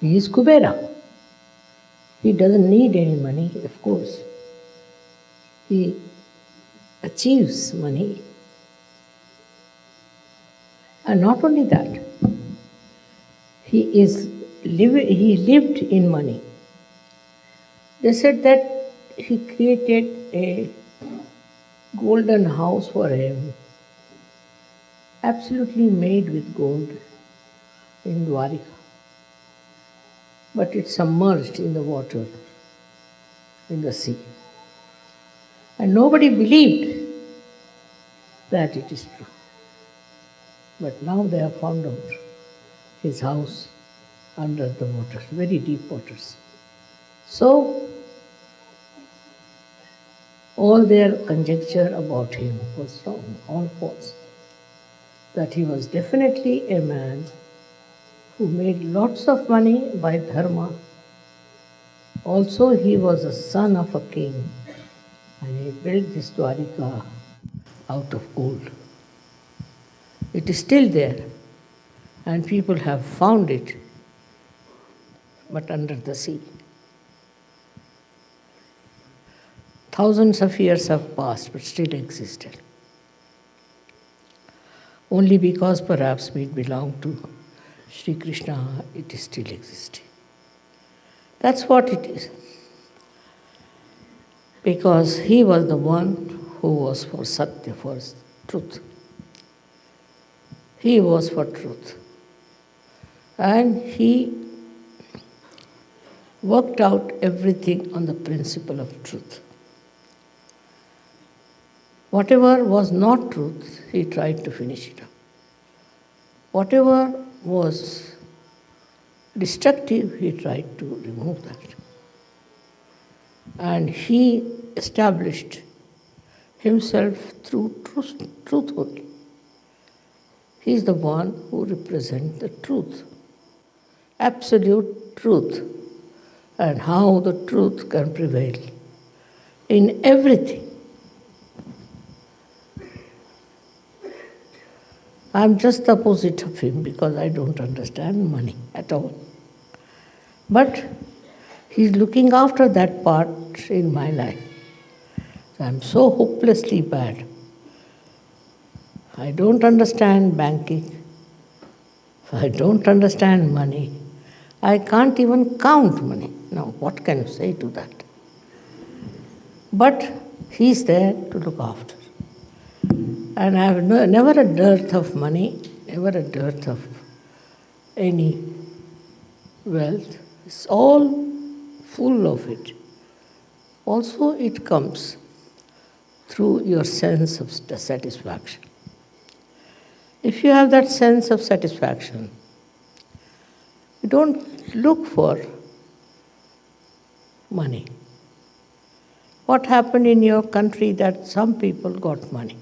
He is Kubera. He doesn't need any money, of course. He achieves money. And not only that, he lived in money. They said that he created a golden house for him, absolutely made with gold in Dwarika. But it's submerged in the water, in the sea. And nobody believed that it is true. But now they have found out his house under the waters, very deep waters. So, all their conjecture about him was wrong, all false. That he was definitely a man who made lots of money by dharma. Also, he was a son of a king, and he built this Dwarika out of gold. It is still there, and people have found it, but under the sea. Thousands of years have passed, but still existed. Only because perhaps we belong to Shri Krishna, it is still existing. That's what it is. Because he was the one who was for Satya, for truth. He was for truth. And he worked out everything on the principle of truth. Whatever was not truth, he tried to finish it up. Whatever was destructive, he tried to remove that. And he established himself through truth only. He is the one who represents the truth, absolute truth, and how the truth can prevail in everything. I'm just the opposite of him because I don't understand money at all. But he's looking after that part in my life. I'm so hopelessly bad. I don't understand banking. I don't understand money. I can't even count money. Now, what can you say to that? But he's there to look after. And I have never a dearth of money, never a dearth of any wealth. It's all full of it. Also, it comes through your sense of satisfaction. If you have that sense of satisfaction, you don't look for money. What happened in your country that some people got money?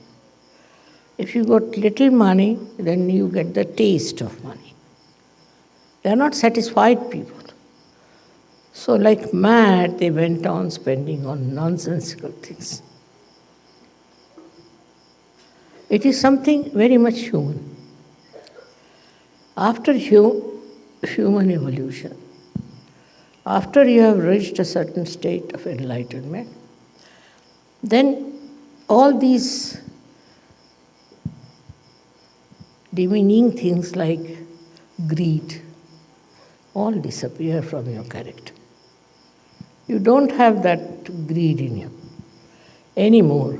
If you got little money, then you get the taste of money. They are not satisfied people. So like mad, they went on spending on nonsensical things. It is something very much human. After human evolution, after you have reached a certain state of enlightenment, then all these demeaning things like greed all disappear from your character. You don't have that greed in you anymore,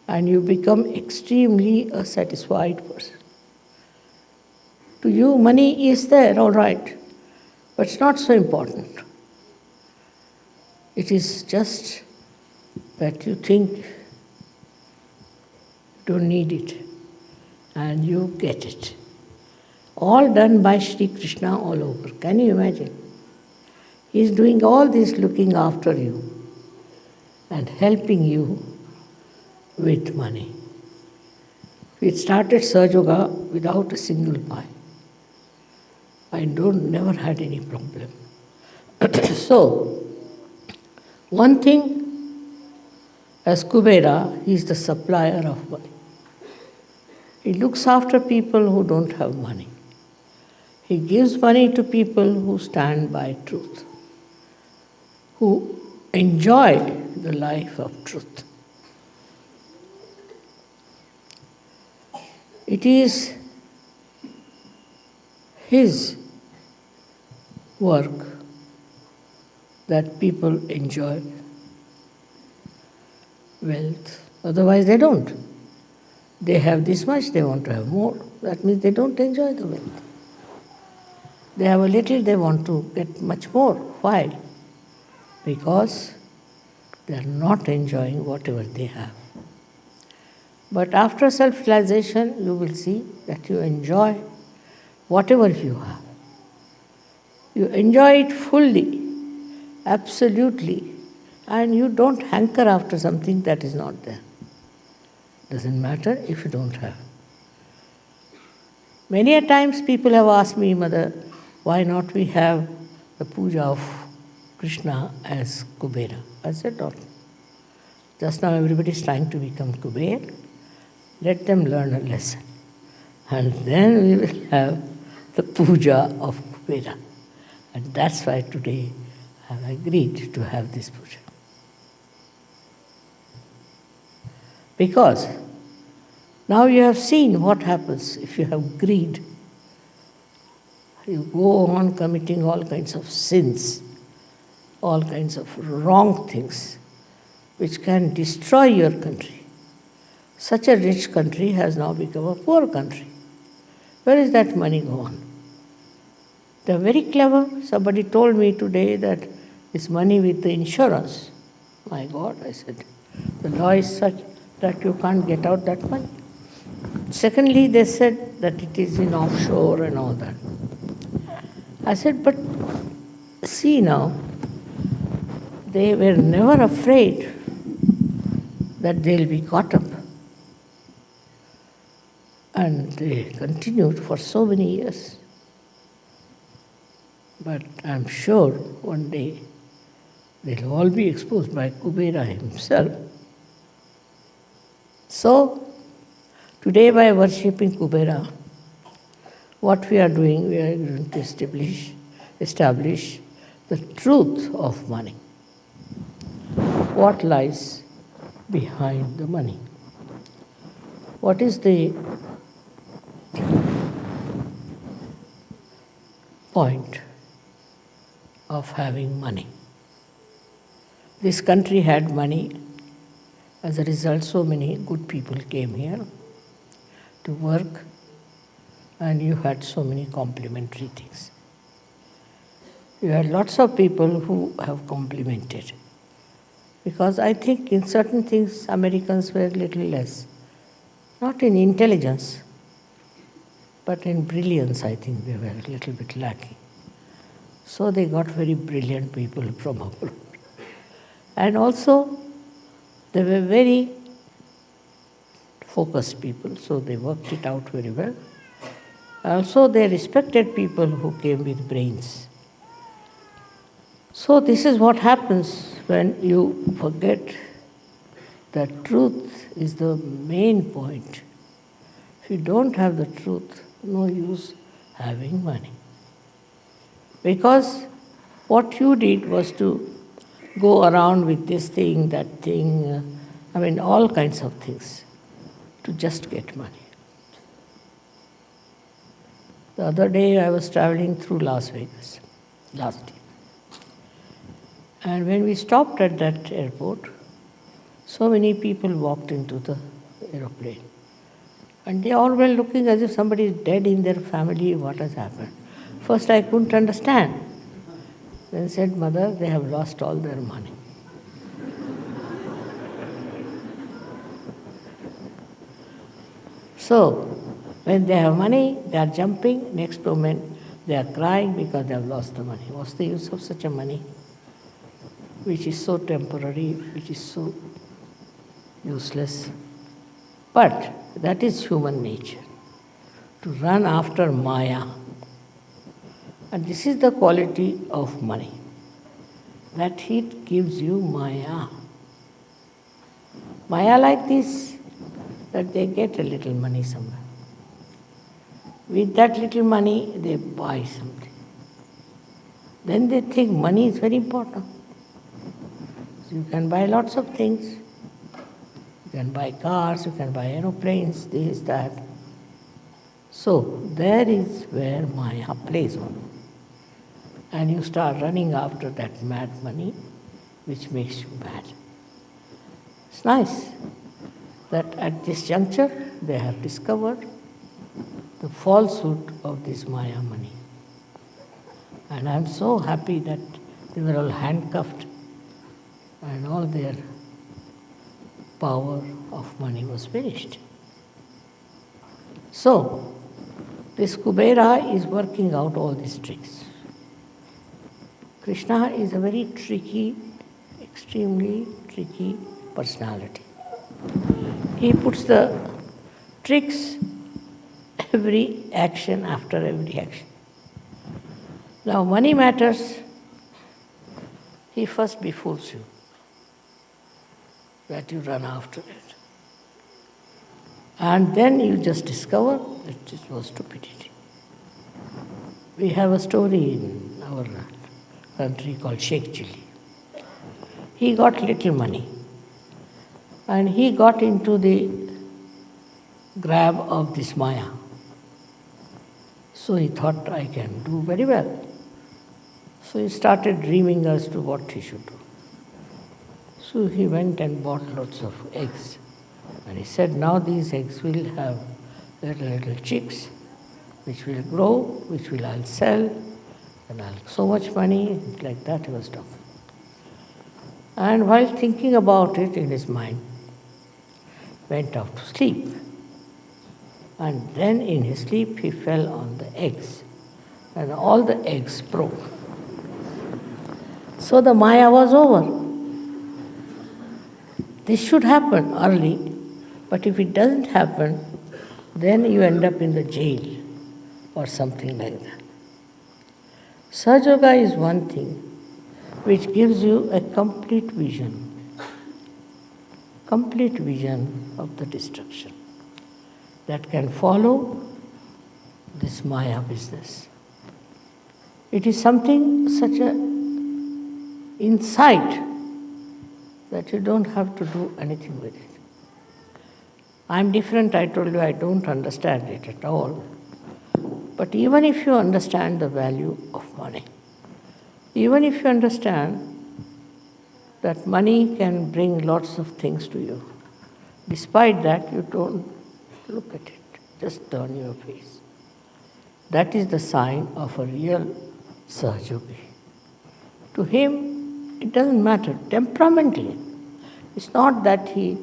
and you become extremely a satisfied person. To you, money is there, all right, but it's not so important. It is just that you think you don't need it, and you get it. All done by Shri Krishna all over. Can you imagine? He is doing all this, looking after you and helping you with money. We started Saj Yoga without a single pie. I never had any problem. So, one thing, as Kubera, he is the supplier of money. He looks after people who don't have money. He gives money to people who stand by truth, who enjoy the life of truth. It is his work that people enjoy wealth. Otherwise they don't. They have this much, they want to have more. That means they don't enjoy the wealth. They have a little, they want to get much more. Why? Because they are not enjoying whatever they have. But after self-realization, you will see that you enjoy whatever you have. You enjoy it fully, absolutely, and you don't hanker after something that is not there. Doesn't matter if you don't have. Many a times people have asked me, Mother, why not we have the puja of Krishna as Kubera? I said, no. Just now everybody is trying to become Kubera. Let them learn a lesson. And then we will have the puja of Kubera. And that's why today I have agreed to have this puja. Because now you have seen what happens if you have greed. You go on committing all kinds of sins, all kinds of wrong things, which can destroy your country. Such a rich country has now become a poor country. Where is that money gone? They are very clever. Somebody told me today that this money with the insurance. My God, I said, the law is such that you can't get out that money. Secondly, they said that it is in offshore and all that. I said, but see now, they were never afraid that they'll be caught up. And they continued for so many years. But I'm sure one day they'll all be exposed by Kubera himself. So, today by worshipping Kubera, what we are doing, we are going to establish the truth of money. What lies behind the money? What is the point of having money? This country had money. As a result, so many good people came here to work, and you had so many complimentary things. You had lots of people who have complimented. Because I think in certain things Americans were a little less. Not in intelligence, but in brilliance I think they were a little bit lacking. So they got very brilliant people from abroad. And also they were very focused people, so they worked it out very well. Also they respected people who came with brains. So this is what happens when you forget that truth is the main point. If you don't have the truth, no use having money. Because what you did was to go around with this thing, that thing, all kinds of things, to just get money. The other day I was traveling through Las Vegas, last year. And when we stopped at that airport, so many people walked into the aeroplane. And they all were looking as if somebody is dead in their family, what has happened. First I couldn't understand. Then said, Mother, they have lost all their money. So, when they have money, they are jumping. Next moment, they are crying because they have lost the money. What's the use of such a money, which is so temporary, which is so useless? But that is human nature, to run after Maya. And this is the quality of money, that it gives you Maya. Maya like this, that they get a little money somewhere. With that little money, they buy something. Then they think money is very important. So you can buy lots of things. You can buy cars, you can buy aeroplanes, this, that. So there is where Maya plays on. And you start running after that mad money, which makes you mad. It's nice that at this juncture they have discovered the falsehood of this Maya money. And I'm so happy that they were all handcuffed and all their power of money was finished. So, this Kubera is working out all these tricks. Krishna is a very tricky, extremely tricky personality. He puts the tricks every action after every action. Now, money matters, he first befools you that you run after it. And then you just discover that it was stupidity. We have a story in our country called Sheikh Chili. He got little money and he got into the grab of this Maya. So he thought, I can do very well. So he started dreaming as to what he should do. So he went and bought lots of eggs. And he said, now these eggs will have little chicks, which will grow, which will I'll sell, and I'll so much money, like that he was talking. And while thinking about it in his mind, went off to sleep. And then in his sleep he fell on the eggs, and all the eggs broke. So the Maya was over. This should happen early, but if it doesn't happen, then you end up in the jail or something like that. Sahaja Yoga is one thing which gives you a complete vision of the destruction that can follow this Maya business. It is something such a insight that you don't have to do anything with it. I'm different, I told you, I don't understand it at all. But even if you understand the value of money, even if you understand that money can bring lots of things to you, despite that you don't look at it, just turn your face. That is the sign of a real Sahajogi. To him, it doesn't matter, temperamentally. It's not that he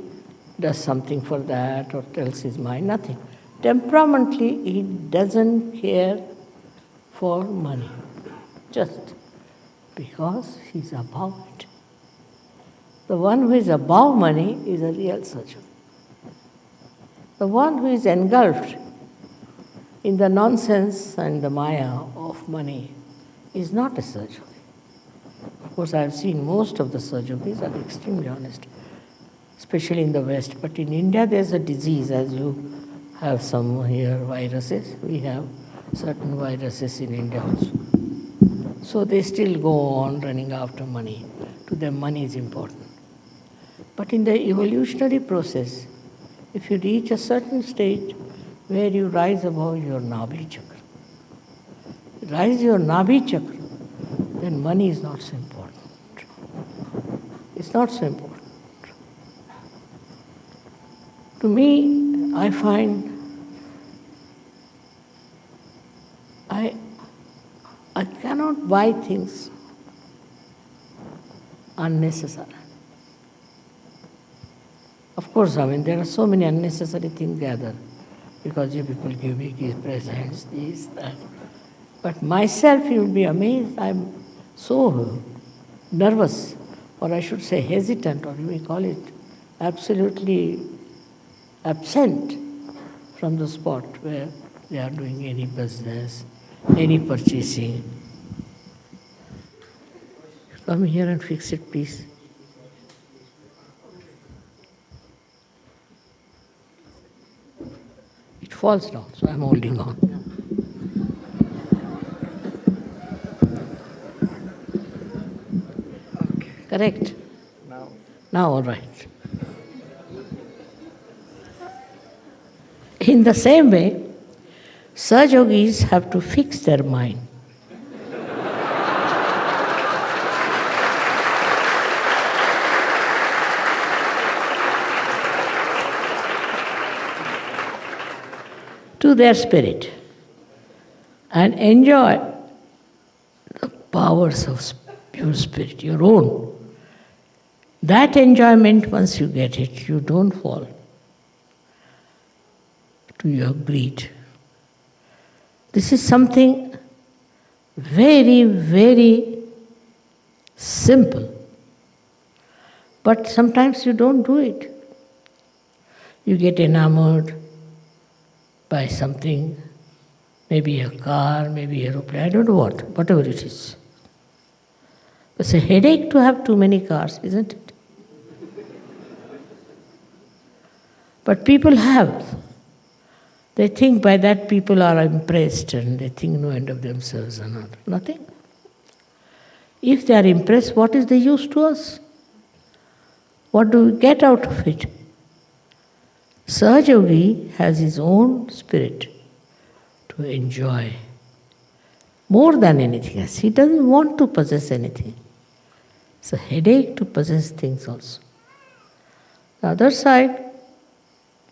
does something for that or tells his mind, nothing. Temperamentally, he doesn't care for money, just because he's above it. The one who is above money is a real Sahajogi. The one who is engulfed in the nonsense and the Maya of money is not a Sahajogi. Of course, I have seen most of the Sahajogis are extremely honest, especially in the West. But in India, there's a disease, as you have some here viruses. We have certain viruses in India also. So they still go on running after money. To them, money is important. But in the evolutionary process, if you reach a certain state where you rise above your Nabhi chakra, rise your Nabhi chakra, then money is not so important. It's not so important. To me, I find I cannot buy things unnecessary. Of course, there are so many unnecessary things gathered because you people give me gifts, presents, this, that. But myself, you will be amazed. I'm so nervous, or I should say hesitant, or you may call it absolutely absent from the spot where they are doing any business, any purchasing. Come here and fix it, please. It falls down, so I'm holding on. Correct? Now. Now, all right. In the same way, Saj Yogis have to fix their mind. To their spirit and enjoy the powers of your spirit, your own. That enjoyment, once you get it, you don't fall to your greed. This is something very, very simple. But sometimes you don't do it. You get enamored by something, maybe a car, maybe an aeroplane, I don't know what, whatever it is. It's a headache to have too many cars, isn't it? But people have. They think by that people are impressed and they think no end of themselves or not. Nothing. If they are impressed, what is the use to us? What do we get out of it? Sahaja has his own spirit to enjoy more than anything else. He doesn't want to possess anything. It's a headache to possess things also. The other side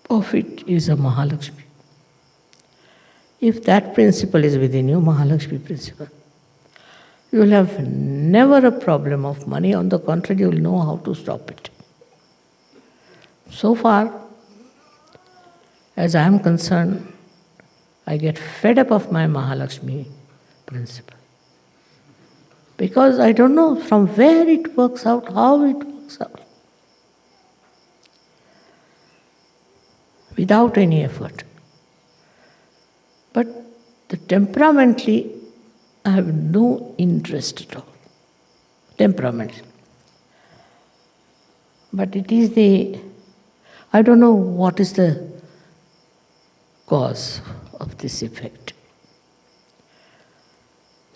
of it is a Mahalakshmi. If that principle is within you, Mahalakshmi principle, you will have never a problem of money. On the contrary, you will know how to stop it. So far, as I am concerned, I get fed up of my Mahalakshmi principle. Because I don't know from where it works out, how it works out. Without any effort. But temperamentally, I have no interest at all. Temperamentally. But it is I don't know what is the cause of this effect.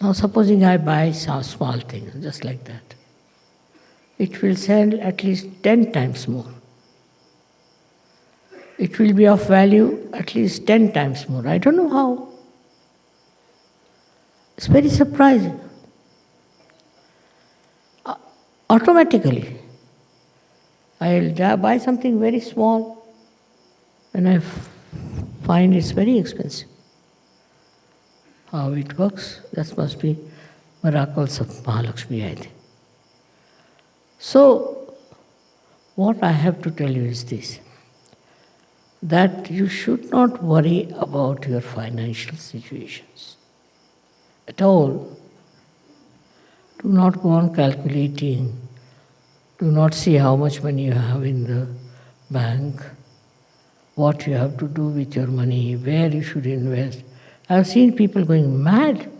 Now supposing I buy some small thing, just like that. It will sell at least 10 times more. It will be of value at least 10 times more. I don't know how. It's very surprising. Automatically, I'll buy something very small and I find it's very expensive. How it works, that must be miracles of Mahalakshmi, I think. So, what I have to tell you is this, that you should not worry about your financial situations at all. Do not go on calculating. Do not see how much money you have in the bank, what you have to do with your money, where you should invest. I have seen people going mad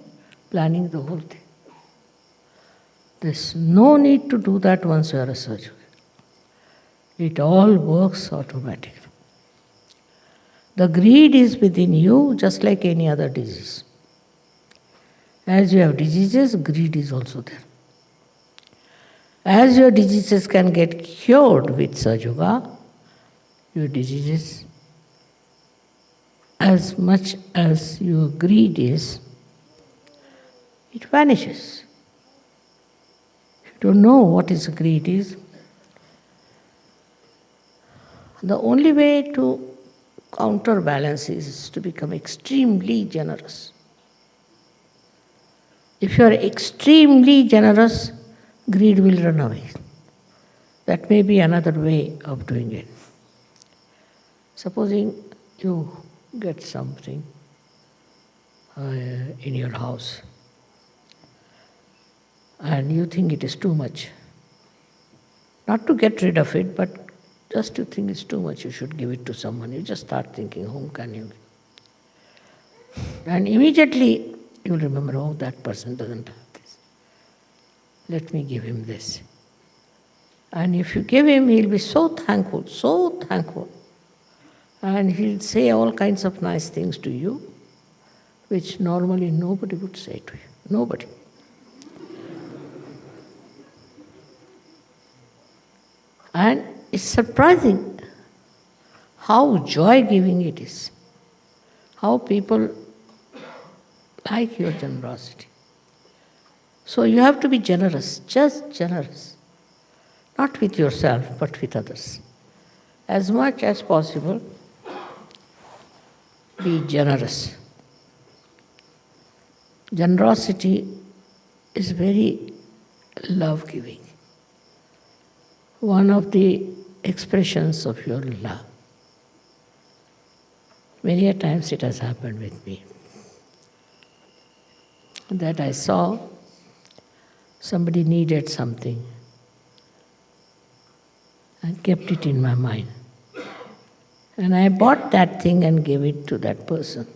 planning the whole thing. There's no need to do that once you are a surgeon. It all works automatically. The greed is within you just like any other disease. As you have diseases, greed is also there. As your diseases can get cured with Sahaja Yoga, your diseases, as much as your greed is, it vanishes. If you don't know what is greed is, the only way to counterbalance is to become extremely generous. If you are extremely generous, greed will run away. That may be another way of doing it. Supposing you get something in your house and you think it is too much. Not to get rid of it, but just to think it's too much, you should give it to someone. You just start thinking, whom can you give? And immediately you will remember, oh, that person doesn't have this. Let me give him this. And if you give him, he'll be so thankful. And he'll say all kinds of nice things to you, which normally nobody would say to you. Nobody. And it's surprising how joy-giving it is, how people like your generosity. So you have to be generous, just generous, not with yourself, but with others. As much as possible, be generous. Generosity is very love-giving, one of the expressions of your love. Many a times it has happened with me that I saw somebody needed something and kept it in my mind. And I bought that thing and gave it to that person.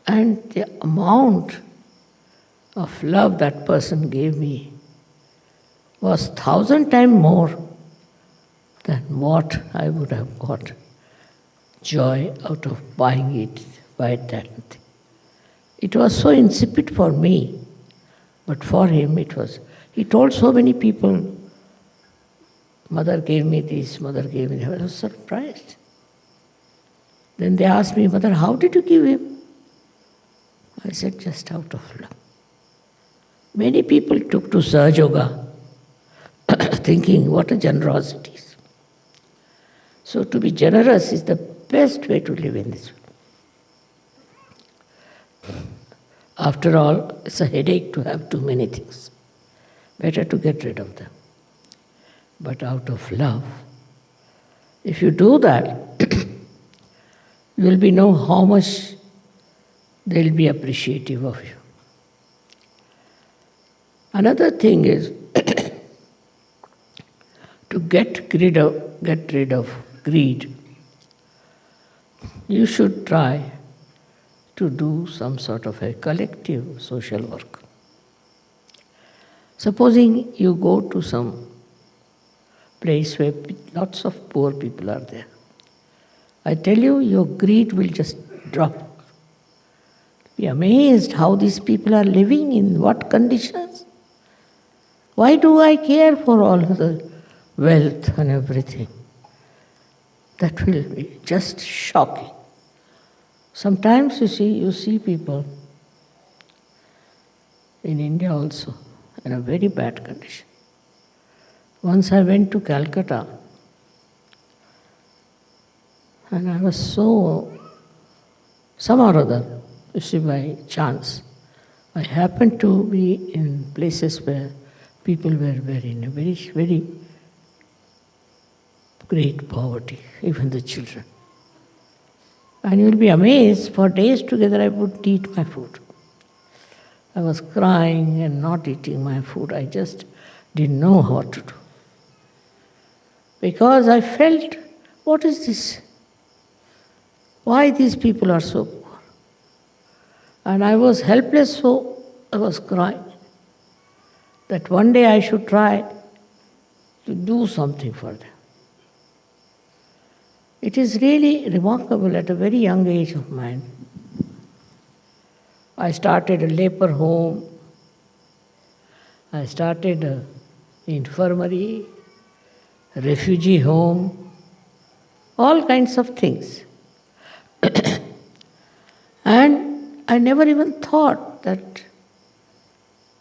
And the amount of love that person gave me was 1,000 times more than what I would have got joy out of buying it, buy that thing. It was so insipid for me, but for him it was. He told so many people, mother gave me this, mother gave me that. I was surprised. Then they asked me, Mother, how did you give him? I said, just out of love. Many people took to Sahaja Yoga thinking, what a generosity is. So to be generous is the best way to live in this world. After all, it's a headache to have too many things. Better to get rid of them. But out of love, if you do that, you will know how much they will be appreciative of you. Another thing is to get rid of greed. You should try to do some sort of a collective social work. Supposing you go to some place where lots of poor people are there. I tell you, your greed will just drop. Be amazed how these people are living, in what conditions. Why do I care for all the wealth and everything? That will be just shocking. Sometimes you see people in India also in a very bad condition. Once I went to Calcutta and I was somehow or other, you see, by chance, I happened to be in places where people were in a very, very great poverty, even the children. And you'll be amazed, for days together I wouldn't eat my food. I was crying and not eating my food. I just didn't know what to do. Because I felt, what is this? Why these people are so poor? And I was helpless, so I was crying. That one day I should try to do something for them. It is really remarkable at a very young age of mine. I started a leper home. I started an infirmary, a refugee home, all kinds of things. And I never even thought that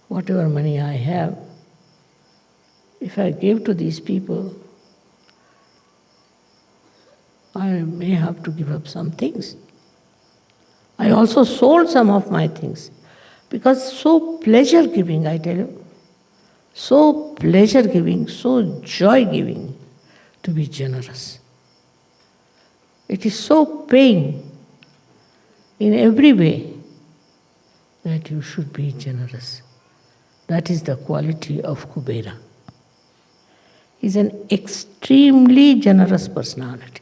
whatever money I have, if I give to these people, I may have to give up some things. I also sold some of my things because so pleasure-giving, I tell you, so pleasure-giving, so joy-giving to be generous. It is so paying in every way that you should be generous. That is the quality of Kubera. He is an extremely generous personality.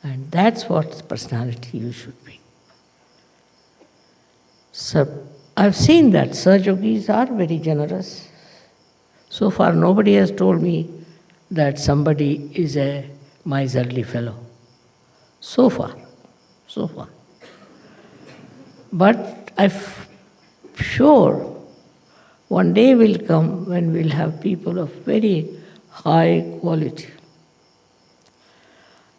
And that's what personality you should be. So I've seen that Sahaja Yogis are very generous. So far nobody has told me that somebody is a miserly fellow. So far. But I'm sure One day will come when we'll have people of very high quality.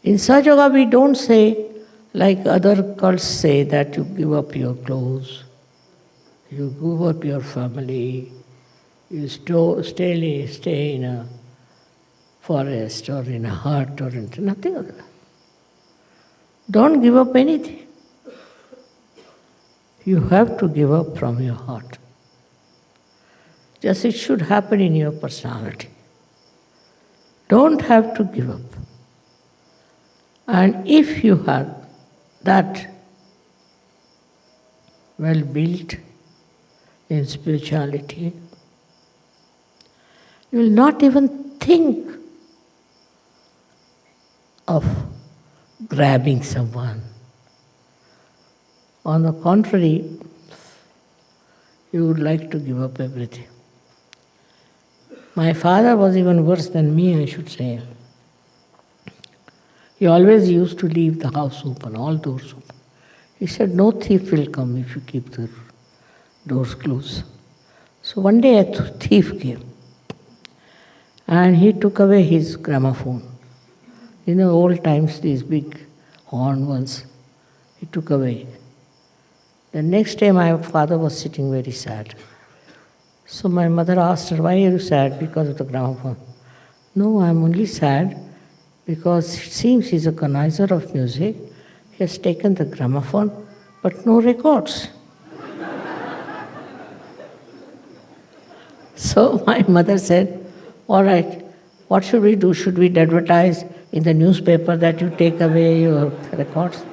In Sahaja we don't say, like other cults say, that you give up your clothes, you give up your family, you stay in a forest or in a hut or in nothing of that. Don't give up anything. You have to give up from your heart. Just it should happen in your personality. Don't have to give up. And if you have that well built in spirituality, you will not even think of grabbing someone. On the contrary, you would like to give up everything. My father was even worse than me, I should say. He always used to leave the house open, all doors open. He said, no thief will come if you keep the doors closed. So one day a thief came and he took away his gramophone. In the old times, these big horn ones, he took away. The next day my father was sitting very sad. So my mother asked her, why are you sad? Because of the gramophone. No, I'm only sad because it seems he's a connoisseur of music. He has taken the gramophone, but no records. So my mother said, all right, what should we do? Should we advertise in the newspaper that you take away your records?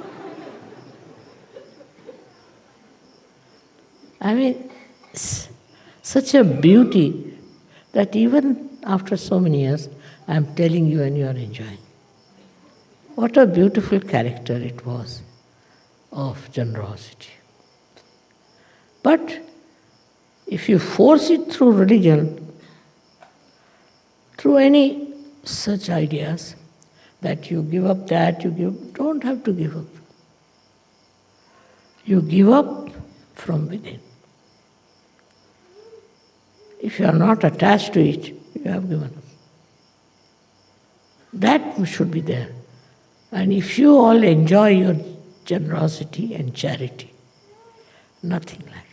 I mean, such a beauty that even after so many years, I'm telling you and you are enjoying. What a beautiful character it was of generosity. But if you force it through religion, through any such ideas, that you give up that, don't have to give up. You give up from within. If you are not attached to it, you have given up. That should be there. And if you all enjoy your generosity and charity, nothing like it.